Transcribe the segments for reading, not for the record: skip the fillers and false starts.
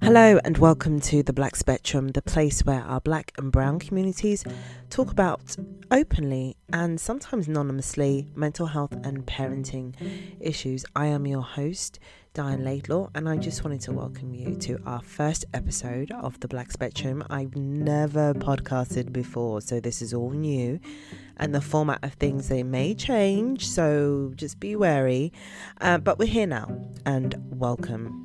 Hello and welcome to the Black Spectrum, the place where our black and brown communities talk about openly and sometimes anonymously mental health and parenting issues. I am your host, Diane Laidlaw, and I just wanted to welcome you to our first episode of the Black Spectrum. I've never podcasted before, so this is all new, and the format of things, they may change, so just be wary, but we're here now, and welcome.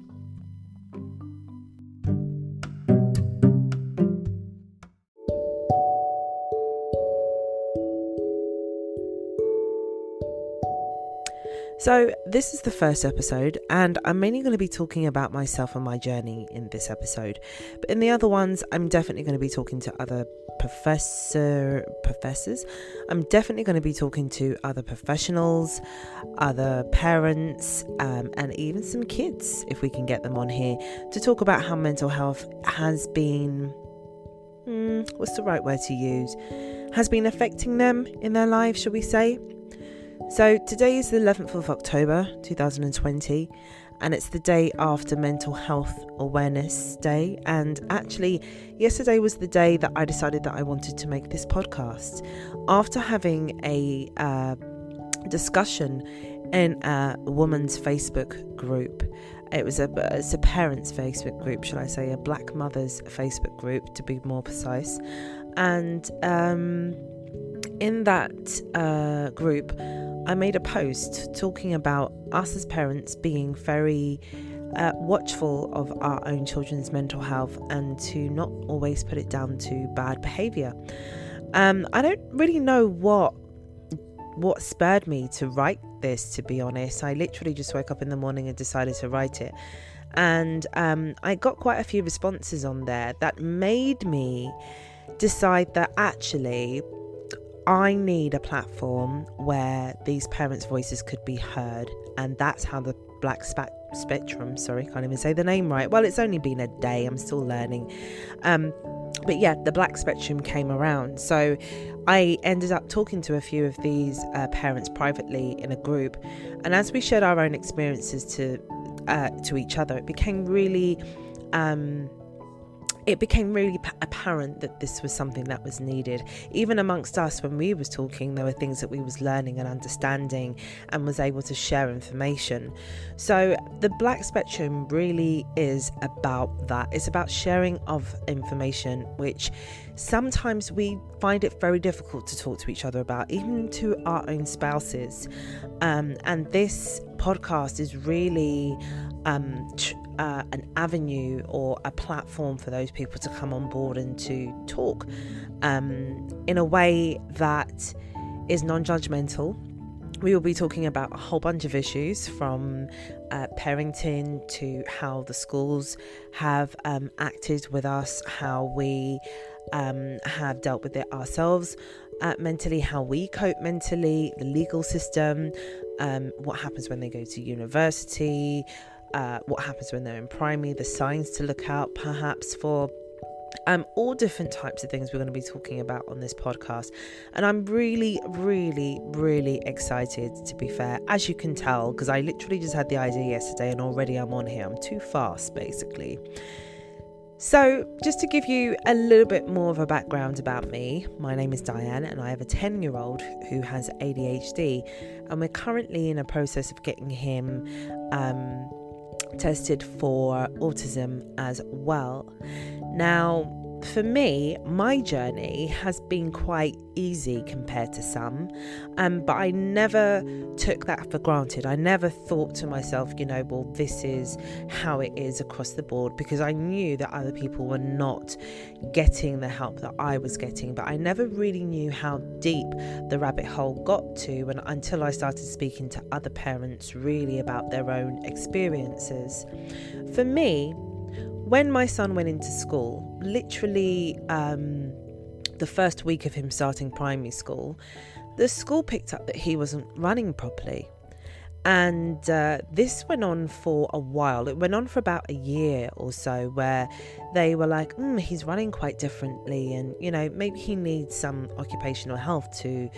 So this is the first episode, and I'm mainly going to be talking about myself and my journey in this episode. But in the other ones, I'm definitely going to be talking to other professors. I'm definitely going to be talking to other professionals, other parents, and even some kids, if we can get them on here, to talk about how mental health has been, what's the right word to use? Has been affecting them in their lives, shall we say? So today is the 11th of October 2020, and it's the day after Mental Health Awareness Day. And actually, yesterday was the day that I decided that I wanted to make this podcast. After having a discussion in a woman's Facebook group, it's a parents' Facebook group, should I say, a Black Mothers Facebook group to be more precise. And in that group, I made a post talking about us as parents being very watchful of our own children's mental health and to not always put it down to bad behaviour. I don't really know what spurred me to write this, to be honest. I literally just woke up in the morning and decided to write it. And I got quite a few responses on there that made me decide that actually I need a platform where these parents' voices could be heard, and that's how the Black Spectrum, can't even say the name right. Well, it's only been a day, I'm still learning. But yeah, the Black Spectrum came around. So I ended up talking to a few of these parents privately in a group, and as we shared our own experiences to each other, it became really apparent that this was something that was needed. Even amongst us, when we was talking, there were things that we was learning and understanding and was able to share information. So the Black Spectrum really is about that. It's about sharing of information, which sometimes we find it very difficult to talk to each other about, even to our own spouses. And this podcast is really an avenue or a platform for those people to come on board and to talk in a way that is non-judgmental. We will be talking about a whole bunch of issues, from parenting to how the schools have acted with us, how we have dealt with it ourselves mentally, how we cope mentally, the legal system, what happens when they go to university, what happens when they're in primary, the signs to look out perhaps for, all different types of things we're going to be talking about on this podcast. And I'm really, really, really excited, to be fair, as you can tell, because I literally just had the idea yesterday and already I'm on here. I'm too fast, basically. So just to give you a little bit more of a background about me, my name is Diane and I have a 10-year-old who has ADHD, and we're currently in a process of getting him tested for autism as well. Now, for me, my journey has been quite easy compared to some, but I never took that for granted. I never thought to myself, well, this is how it is across the board, because I knew that other people were not getting the help that I was getting, but I never really knew how deep the rabbit hole got to until I started speaking to other parents really about their own experiences. For me, when my son went into school, literally the first week of him starting primary school, the school picked up that he wasn't running properly. And this went on for a while. It went on for about a year or so, where they were like, he's running quite differently, and maybe he needs some occupational health to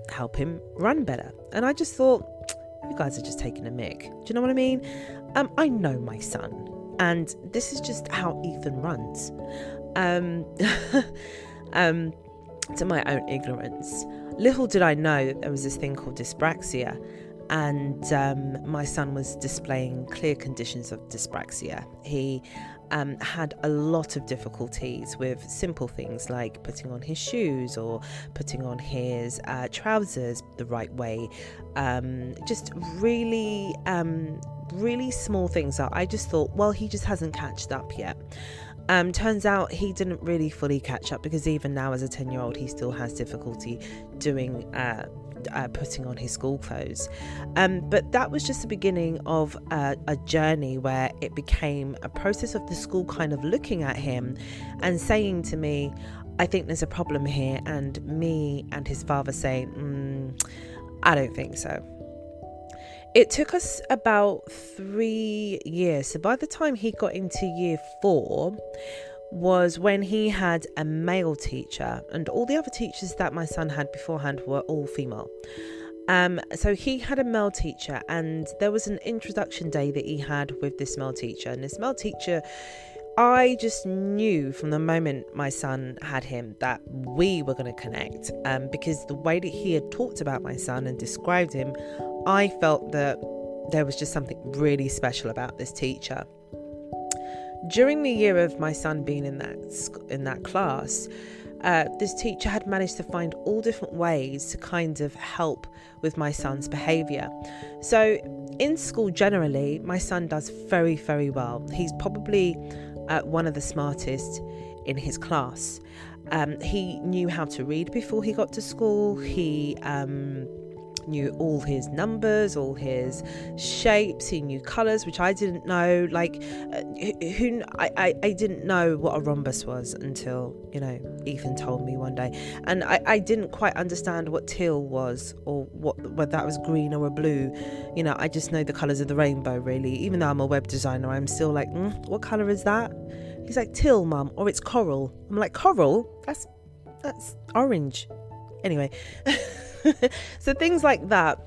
help him run better. And I just thought, you guys are just taking a mick. Do you know what I mean? I know my son. And this is just how Ethan runs. To my own ignorance, little did I know that there was this thing called dyspraxia, and my son was displaying clear conditions of dyspraxia. He had a lot of difficulties with simple things like putting on his shoes or putting on his trousers the right way. Just really small things that I just thought, well, he just hasn't catched up yet. Turns out he didn't really fully catch up, because even now as a 10-year-old he still has difficulty doing putting on his school clothes. But that was just the beginning of a journey where it became a process of the school kind of looking at him and saying to me, I think there's a problem here, and me and his father saying, I don't think so. It took us about 3 years. So by the time he got into year 4 was when he had a male teacher, and all the other teachers that my son had beforehand were all female. So he had a male teacher, and there was an introduction day that he had with this male teacher. And this male teacher, I just knew from the moment my son had him that we were going to connect, because the way that he had talked about my son and described him, I felt that there was just something really special about this teacher. During the year of my son being in that class, this teacher had managed to find all different ways to kind of help with my son's behaviour. So in school generally, my son does very, very well. He's probably one of the smartest in his class. He knew how to read before he got to school. He knew all his numbers, all his shapes. He knew colours, which I didn't know. I didn't know what a rhombus was until, Ethan told me one day. And I didn't quite understand what teal was, or whether that was green or a blue. I just know the colours of the rainbow, really. Even though I'm a web designer, I'm still like, what colour is that? He's like, teal, mum, or it's coral. I'm like, coral? That's orange. Anyway. So things like that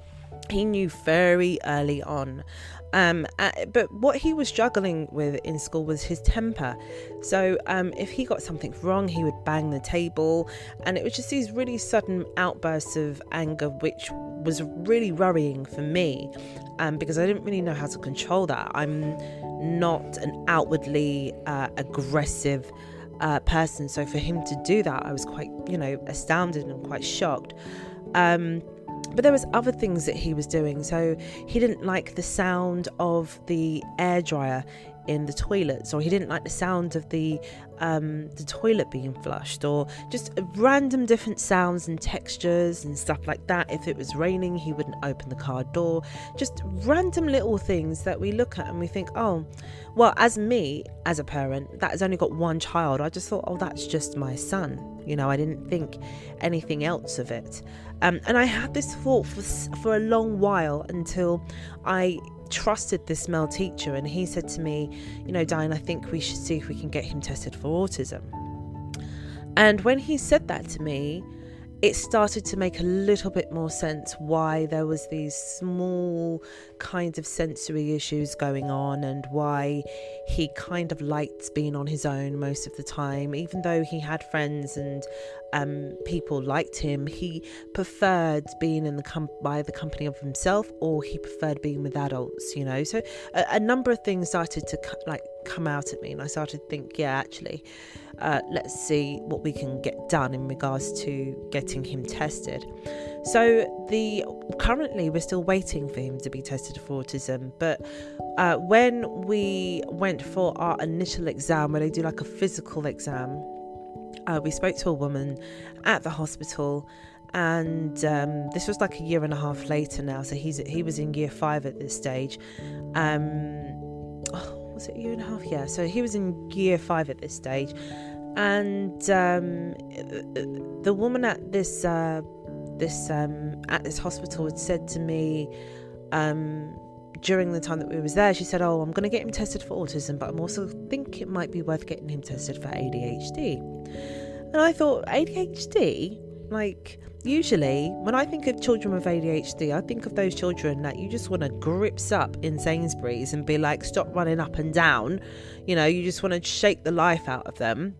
he knew very early on, but what he was struggling with in school was his temper. So if he got something wrong, he would bang the table, and it was just these really sudden outbursts of anger, which was really worrying for me, because I didn't really know how to control that. I'm not an outwardly aggressive person, so for him to do that, I was quite astounded and quite shocked. But there was other things that he was doing. So he didn't like the sound of the air dryer in the toilets, or he didn't like the sound of the toilet being flushed, or just random different sounds and textures and stuff like that. If it was raining, he wouldn't open the car door. Just random little things that we look at and we think, oh, well, as a parent that has only got one child, I just thought, oh, that's just my son. I didn't think anything else of it. And I had this thought for a long while, until I trusted this male teacher, and he said to me, Diane, I think we should see if we can get him tested for autism. And when he said that to me, it started to make a little bit more sense why there was these small kind of sensory issues going on, and why he kind of liked being on his own most of the time. Even though he had friends and people liked him, he preferred being by the company of himself, or he preferred being with adults, So a number of things started to come out at me, and I started to think, actually, let's see what we can get done in regards to getting him tested. So currently we're still waiting for him to be tested for autism, but when we went for our initial exam, where they do like a physical exam, we spoke to a woman at the hospital, and this was like a year and a half later now, so he was in year 5 at this stage. Was it a year and a half? Yeah, so he was in year 5 at this stage, and the woman at this hospital had said to me, during the time that we was there, she said, oh, I'm going to get him tested for autism, but I'm also think it might be worth getting him tested for ADHD. And I thought, ADHD? usually when I think of children with ADHD, I think of those children that you just want to grips up in Sainsbury's and be like, stop running up and down. You know, you just want to shake the life out of them.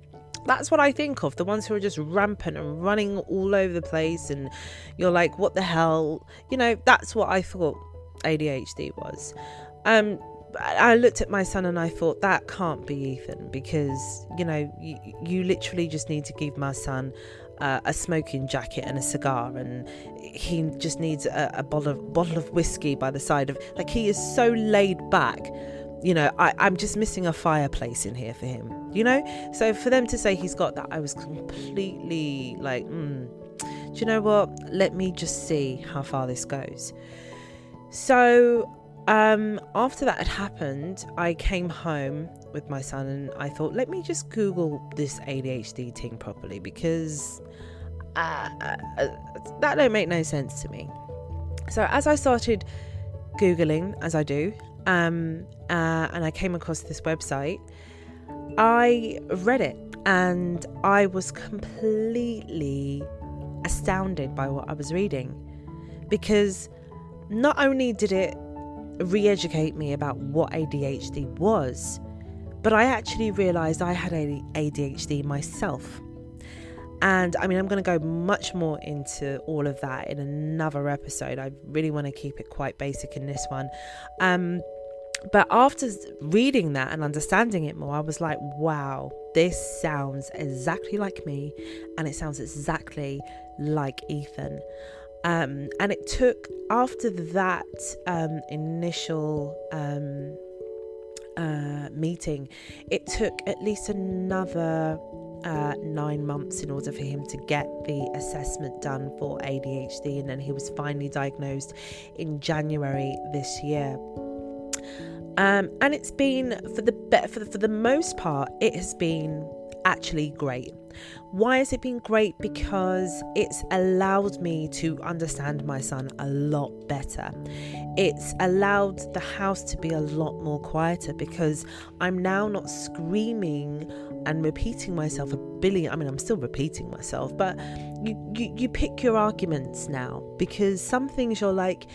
That's what I think of, the ones who are just rampant and running all over the place, and you're like, what the hell? You know, that's what I thought ADHD was. I looked at my son and I thought, that can't be Ethan, because, you know, you literally just need to give my son a smoking jacket and a cigar, and he just needs a bottle of whiskey by the side of, like, he is so laid back. You know, I'm just missing a fireplace in here for him, you know? So for them to say he's got that, I was completely like, do you know what? Let me just see how far this goes. So after that had happened, I came home with my son and I thought, let me just Google this ADHD thing properly, because that don't make no sense to me. So as I started Googling, as I do, and I came across this website, I read it and I was completely astounded by what I was reading, because not only did it re-educate me about what ADHD was, but I actually realized I had ADHD myself. And I mean, I'm going to go much more into all of that in another episode. I really want to keep it quite basic in this one. But after reading that and understanding it more, I was like, wow, this sounds exactly like me, and it sounds exactly like Ethan. And it took, after that initial meeting, it took at least another 9 months in order for him to get the assessment done for ADHD, and then he was finally diagnosed in January this year. And it's been, for the most part, it has been actually great. Why has it been great? Because it's allowed me to understand my son a lot better. It's allowed the house to be a lot more quieter, because I'm now not screaming and repeating myself a billion. I mean, I'm still repeating myself, but you pick your arguments now, because some things you're like,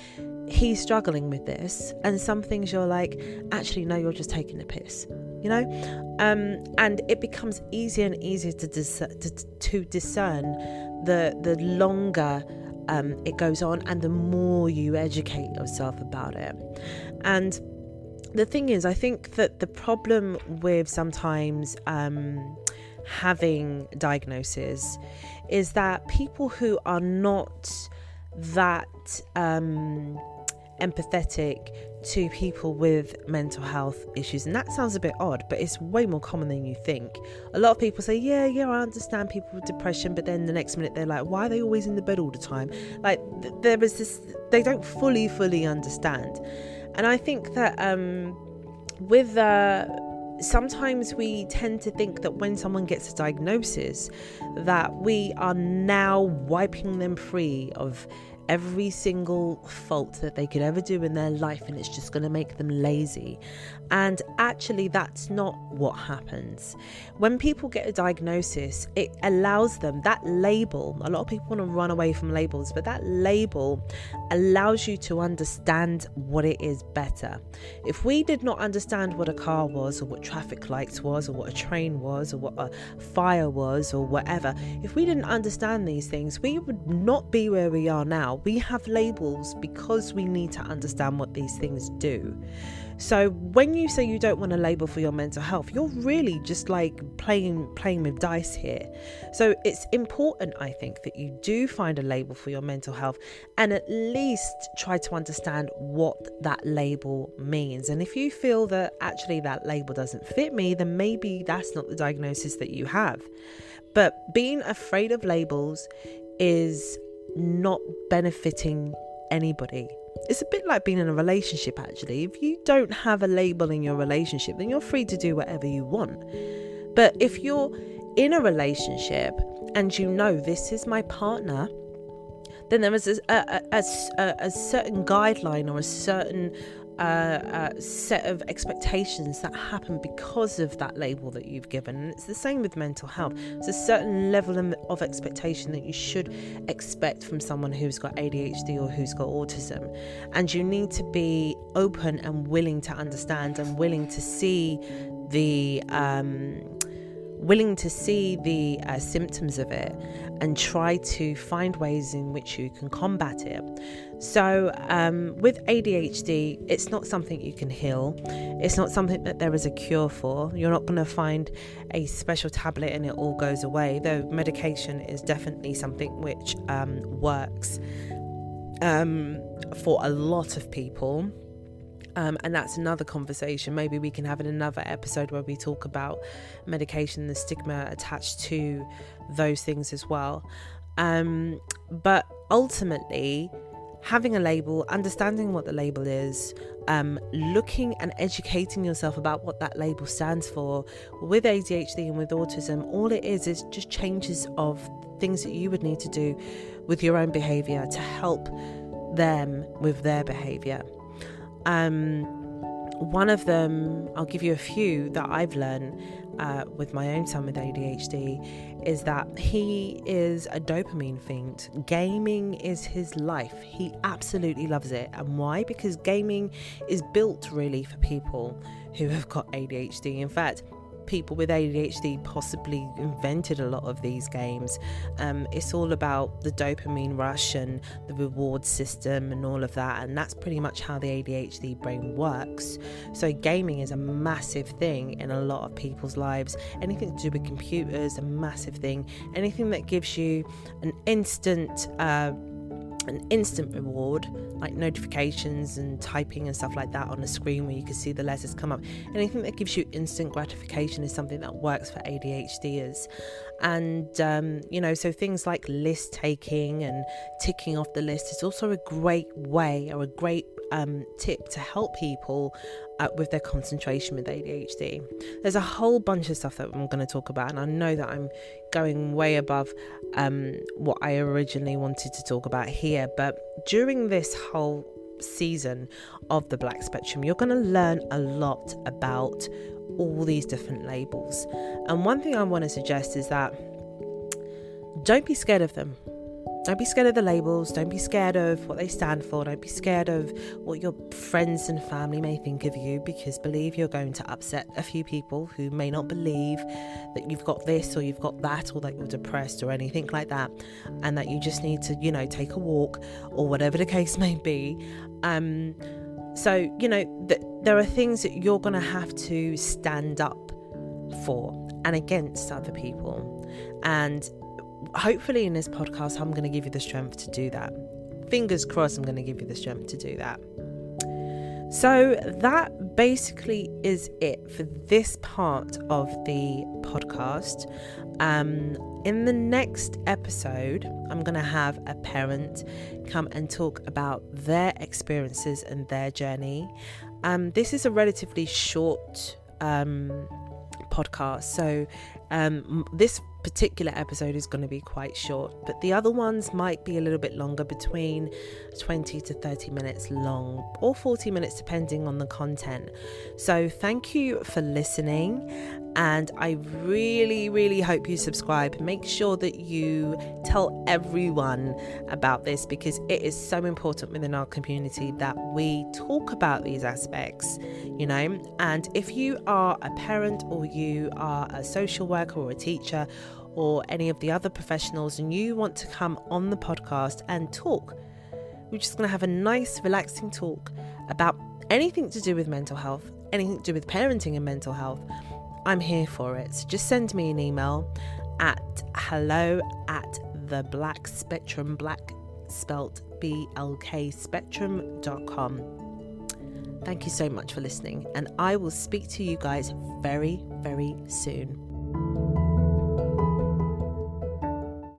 he's struggling with this, and some things you're like, actually no, you're just taking the piss, you know. And it becomes easier and easier to discern the longer it goes on, and the more you educate yourself about it. And the thing is, I think that the problem with sometimes having diagnosis is that people who are not that empathetic to people with mental health issues, and that sounds a bit odd, but it's way more common than you think. A lot of people say, yeah, I understand people with depression, but then the next minute they're like, why are they always in the bed all the time? Like there is this, they don't fully understand. And I think that sometimes we tend to think that when someone gets a diagnosis, that we are now wiping them free of every single fault that they could ever do in their life, and it's just going to make them lazy. And actually, that's not what happens. When people get a diagnosis, it allows them, that label, a lot of people want to run away from labels, but that label allows you to understand what it is better. If we did not understand what a car was, or what traffic lights was, or what a train was, or what a fire was, or whatever, if we didn't understand these things, we would not be where we are now. We have labels because we need to understand what these things do. So when you say you don't want a label for your mental health, you're really just like playing with dice here. So it's important, I think, that you do find a label for your mental health, and at least try to understand what that label means. And if you feel that actually that label doesn't fit me, then maybe that's not the diagnosis that you have. But being afraid of labels is not benefiting anybody. It's a bit like being in a relationship, actually. If you don't have a label in your relationship, then you're free to do whatever you want. But if you're in a relationship and you know, this is my partner, then there is a certain guideline or a certain set of expectations that happen because of that label that you've given. And it's the same with mental health. It's a certain level of expectation that you should expect from someone who's got ADHD or who's got autism, and you need to be open and willing to understand and willing to see the symptoms of it and try to find ways in which you can combat it. So with ADHD, it's not something you can heal. It's not something that there is a cure for. You're not going to find a special tablet and it all goes away, though medication is definitely something which works for a lot of people. And that's another conversation. Maybe we can have in another episode where we talk about medication and the stigma attached to those things as well. But ultimately, having a label, understanding what the label is, looking and educating yourself about what that label stands for. With ADHD and with autism, all it is just changes of things that you would need to do with your own behaviour to help them with their behaviour. One of them, I'll give you a few that I've learned with my own son with ADHD, is that he is a dopamine fiend. Gaming is his life. He absolutely loves it. And why? Because gaming is built really for people who have got ADHD. In fact, people with ADHD possibly invented a lot of these games. It's all about the dopamine rush and the reward system and all of that, and that's pretty much how the ADHD brain works. So gaming is a massive thing in a lot of people's lives. Anything to do with computers, a massive thing. Anything that gives you an instant reward, like notifications and typing and stuff like that on a screen where you can see the letters come up. Anything that gives you instant gratification is something that works for ADHDers. And so things like list taking and ticking off the list is also a great way, or a great tip to help people with their concentration with ADHD. There's a whole bunch of stuff that I'm going to talk about, and I know that I'm going way above what I originally wanted to talk about here, but during this whole season of the Black Spectrum, you're going to learn a lot about all these different labels. And one thing I want to suggest is that don't be scared of them. Don't be scared of the labels. Don't be scared of what they stand for. Don't be scared of what your friends and family may think of you, because believe you're going to upset a few people who may not believe that you've got this or you've got that, or that you're depressed or anything like that, and that you just need to, take a walk or whatever the case may be. So, there are things that you're going to have to stand up for and against other people. And hopefully in this podcast, I'm going to give you the strength to do that. Fingers crossed, I'm going to give you the strength to do that. So that basically is it for this part of the podcast. In the next episode, I'm going to have a parent come and talk about their experiences and their journey. This is a relatively short podcast, so this particular episode is going to be quite short, but the other ones might be a little bit longer, between 20 to 30 minutes long, or 40 minutes depending on the content. So thank you for listening, and I really, really hope you subscribe. Make sure that you tell everyone about this, because it is so important within our community that we talk about these aspects, and if you are a parent, or you are a social worker or a teacher, or any of the other professionals, and you want to come on the podcast and talk, we're just going to have a nice relaxing talk about anything to do with mental health, anything to do with parenting and mental health. I'm here for it. So just send me an email at hello@theblackspectrum, black spelt BLK spectrum.com. Thank you so much for listening, and I will speak to you guys very, very soon.